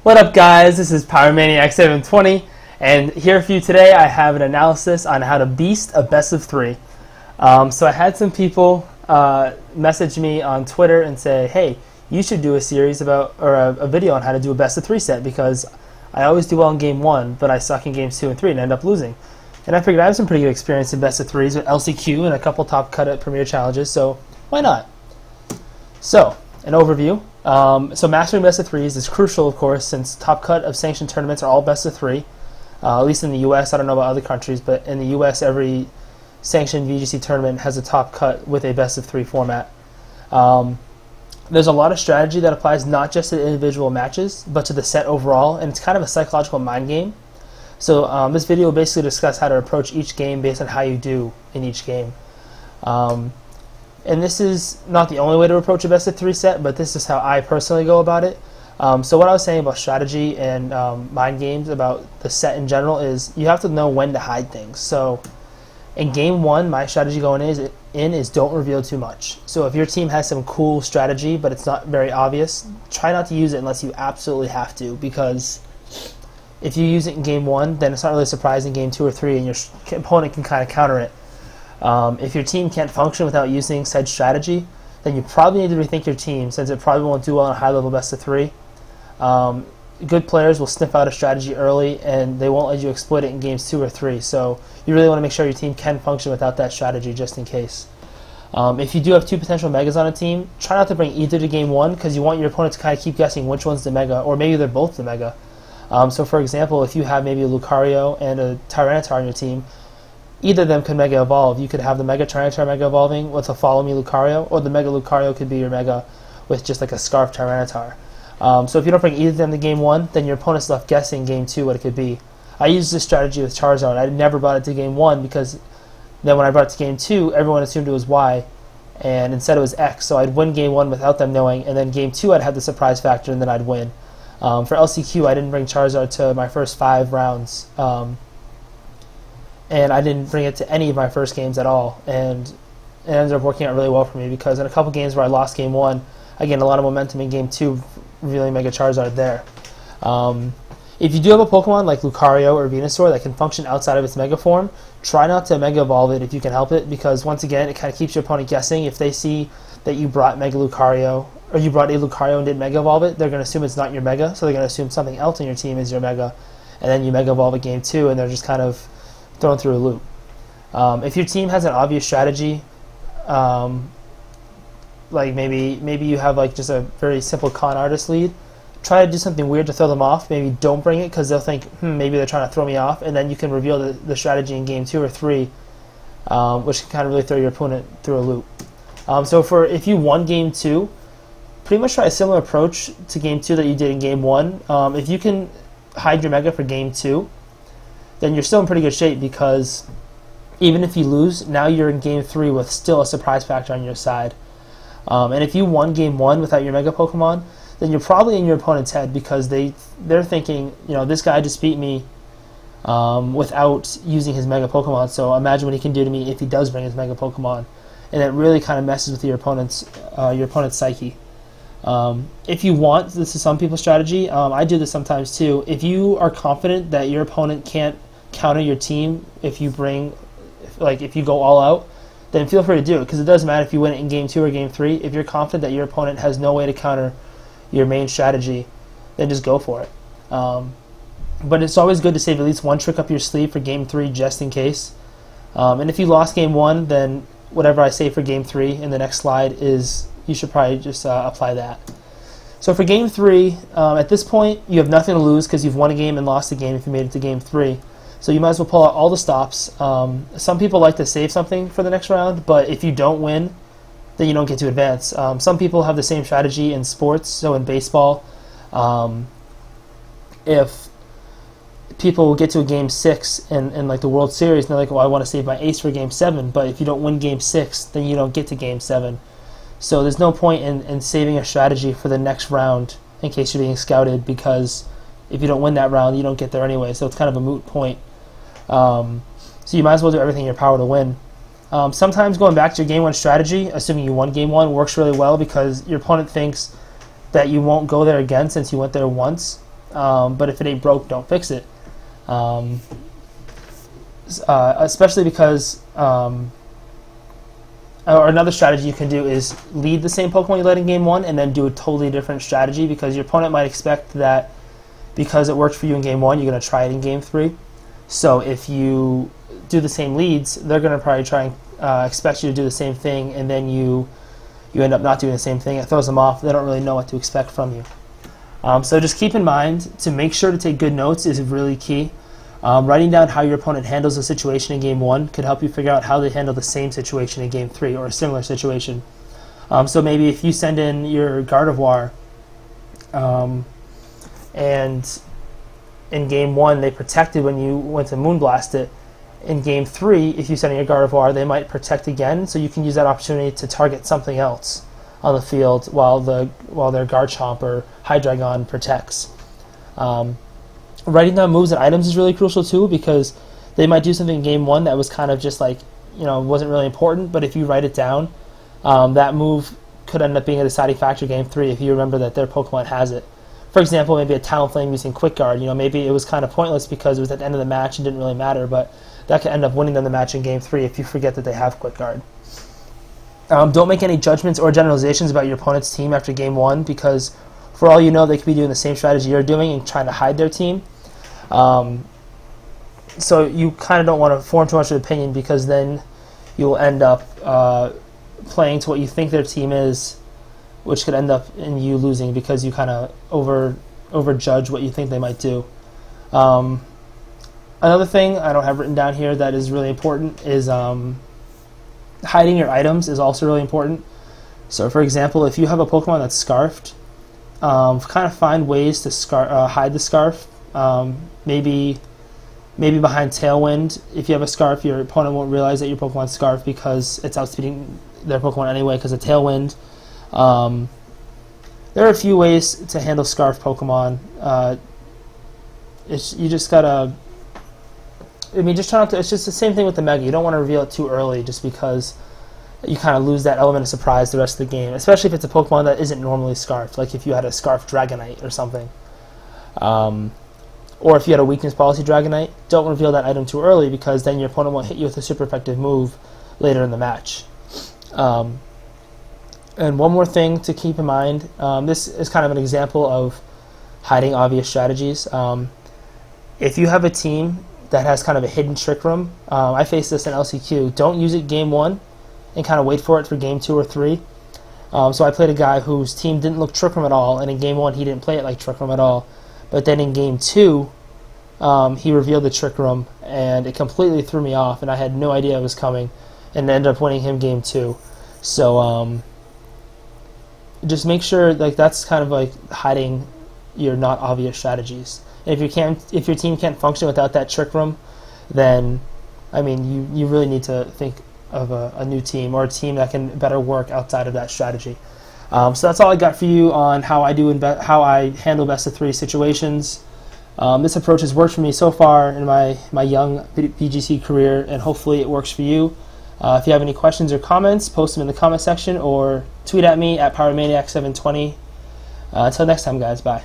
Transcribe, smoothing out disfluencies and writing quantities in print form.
What up, guys? This is PowerManiac720, and here for you today I have an analysis on how to beast a best of 3. So I had some people message me on Twitter and say, hey, you should do a series about, or a video on how to do a best of 3 set, because I always do well in game 1, but I suck in games 2 and 3 and end up losing. And I figured I have some pretty good experience in best of 3s with LCQ and a couple top cut at Premier Challenges, so why not? So, an overview. So mastering best of 3s is crucial, of course, since top cut of sanctioned tournaments are all best of 3. At least in the US, I don't know about other countries, but in the US, every sanctioned VGC tournament has a top cut with a best of 3 format. There's a lot of strategy that applies not just to the individual matches, but to the set overall, and it's kind of a psychological mind game. So this video will basically discuss how to approach each game based on how you do in each game. And this is not the only way to approach a best of 3 set, but this is how I personally go about it. So what I was saying about strategy and mind games about the set in general is you have to know when to hide things. So in game 1, my strategy going in is don't reveal too much. So if your team has some cool strategy but it's not very obvious, try not to use it unless you absolutely have to, because if you use it in game 1, then it's not really surprising in game 2 or 3 and your opponent can kind of counter it. If your team can't function without using said strategy, then you probably need to rethink your team, since it probably won't do well in a high-level best of 3. Good players will sniff out a strategy early, and they won't let you exploit it in games 2 or 3. So you really want to make sure your team can function without that strategy, just in case. If you do have 2 potential megas on a team, try not to bring either to game 1, because you want your opponent to kind of keep guessing which one's the mega, or maybe they're both the mega. So for example, if you have maybe a Lucario and a Tyranitar on your team, either of them could Mega Evolve. You could have the Mega Tyranitar Mega Evolving with a Follow Me Lucario, or the Mega Lucario could be your Mega with just like a Scarf Tyranitar. So if you don't bring either of them to game 1, then your opponent's left guessing game 2 what it could be. I used this strategy with Charizard. I never brought it to game 1, because then when I brought it to game 2, everyone assumed it was Y, and instead it was X. So I'd win game 1 without them knowing, and then game 2 I'd have the surprise factor, and then I'd win. For LCQ, I didn't bring Charizard to my first 5 rounds. And I didn't bring it to any of my first games at all, and it ended up working out really well for me, because in a couple games where I lost game 1, I gained a lot of momentum in game 2, revealing Mega Charizard there. If you do have a Pokemon like Lucario or Venusaur that can function outside of its Mega form, try not to Mega Evolve it if you can help it, because once again, it kind of keeps your opponent guessing. If they see that you brought Mega Lucario, or you brought a Lucario and didn't Mega Evolve it, they're going to assume it's not your Mega, so they're going to assume something else in your team is your Mega, and then you Mega Evolve it game 2, and they're just kind of thrown through a loop. If your team has an obvious strategy, like maybe you have like just a very simple con artist lead, try to do something weird to throw them off. Maybe don't bring it, because they'll think, maybe they're trying to throw me off, and then you can reveal the strategy in game 2 or 3, which can kind of really throw your opponent through a loop. So if you won game 2, pretty much try a similar approach to game 2 that you did in game 1. If you can hide your Mega for game 2, then you're still in pretty good shape, because even if you lose, now you're in game 3 with still a surprise factor on your side. And if you won game 1 without your Mega Pokemon, then you're probably in your opponent's head, because they're thinking, this guy just beat me without using his Mega Pokemon, so imagine what he can do to me if he does bring his Mega Pokemon. And it really kind of messes with your opponent's psyche. If you want, this is some people's strategy, I do this sometimes too. If you are confident that your opponent can't counter your team if you go all out, then feel free to do it, because it doesn't matter if you win it in game 2 or game 3. If you're confident that your opponent has no way to counter your main strategy, then just go for it. But it's always good to save at least one trick up your sleeve for game 3, just in case. And if you lost game 1, then whatever I say for game 3 in the next slide is, you should probably just apply that. So for game 3, at this point, you have nothing to lose, because you've won a game and lost a game if you made it to game 3. So you might as well pull out all the stops. Some people like to save something for the next round, but if you don't win, then you don't get to advance. Some people have the same strategy in sports. So in baseball, if people get to a game 6 in like the World Series, and they're like, well, I want to save my ace for game 7, but if you don't win game 6, then you don't get to game 7. So there's no point in saving a strategy for the next round in case you're being scouted, because if you don't win that round, you don't get there anyway, so it's kind of a moot point. So you might as well do everything in your power to win. Sometimes going back to your game 1 strategy, assuming you won game 1, works really well, because your opponent thinks that you won't go there again since you went there once. But if it ain't broke, don't fix it. Especially because, or another strategy you can do is lead the same Pokemon you led in game 1 and then do a totally different strategy, because your opponent might expect that because it worked for you in game 1, you're going to try it in game 3. So if you do the same leads, they're going to probably try and expect you to do the same thing, and then you end up not doing the same thing. It throws them off. They don't really know what to expect from you. So just keep in mind to make sure to take good notes is really key. Writing down how your opponent handles a situation in game 1 could help you figure out how they handle the same situation in game 3 or a similar situation. So maybe if you send in your Gardevoir and in game 1 they protected when you went to Moonblast it, in game 3 if you send in your Gardevoir they might protect again, so you can use that opportunity to target something else on the field while their Garchomp or Hydreigon protects. Writing down moves and items is really crucial too, because they might do something in game 1 that was kind of just like, wasn't really important, but if you write it down, that move could end up being a deciding factor game 3 if you remember that their Pokemon has it. For example, maybe a Talonflame using Quick Guard, maybe it was kind of pointless because it was at the end of the match and didn't really matter, but that could end up winning them the match in game 3 if you forget that they have Quick Guard. Don't make any judgments or generalizations about your opponent's team after game 1, because for all you know, they could be doing the same strategy you're doing and trying to hide their team. So you kind of don't want to form too much of an opinion, because then you'll end up playing to what you think their team is, which could end up in you losing because you kind of overjudge what you think they might do. Another thing I don't have written down here that is really important is hiding your items is also really important. So for example, if you have a Pokemon that's scarfed, kind of find ways to hide the scarf. Maybe behind Tailwind. If you have a scarf, your opponent won't realize that your Pokemon's scarfed because it's outspeeding their Pokemon anyway because of Tailwind. There are a few ways to handle scarf Pokemon. You just gotta. Just try not to. It's just the same thing with the Mega. You don't want to reveal it too early, just because you kind of lose that element of surprise the rest of the game. Especially if it's a Pokemon that isn't normally scarfed, like if you had a Scarf Dragonite or something. Or if you had a Weakness Policy Dragonite, don't reveal that item too early, because then your opponent won't hit you with a super effective move later in the match. And one more thing to keep in mind, this is kind of an example of hiding obvious strategies. If you have a team that has kind of a hidden Trick Room, I faced this in LCQ, don't use it game 1 and kind of wait for it for game 2 or 3. So I played a guy whose team didn't look Trick Room at all, and in game 1 he didn't play it like Trick Room at all. But then in game 2, he revealed the Trick Room, and it completely threw me off, and I had no idea it was coming, and ended up winning him game 2. So just make sure, like, that's kind of like hiding your not obvious strategies. And if your team can't function without that Trick Room, then you really need to think of a new team, or a team that can better work outside of that strategy. So that's all I got for you on how I handle best of 3 situations. This approach has worked for me so far in my young BGC career, and hopefully it works for you. If you have any questions or comments, post them in the comment section or tweet at me at PowerManiac720. Until next time, guys, bye.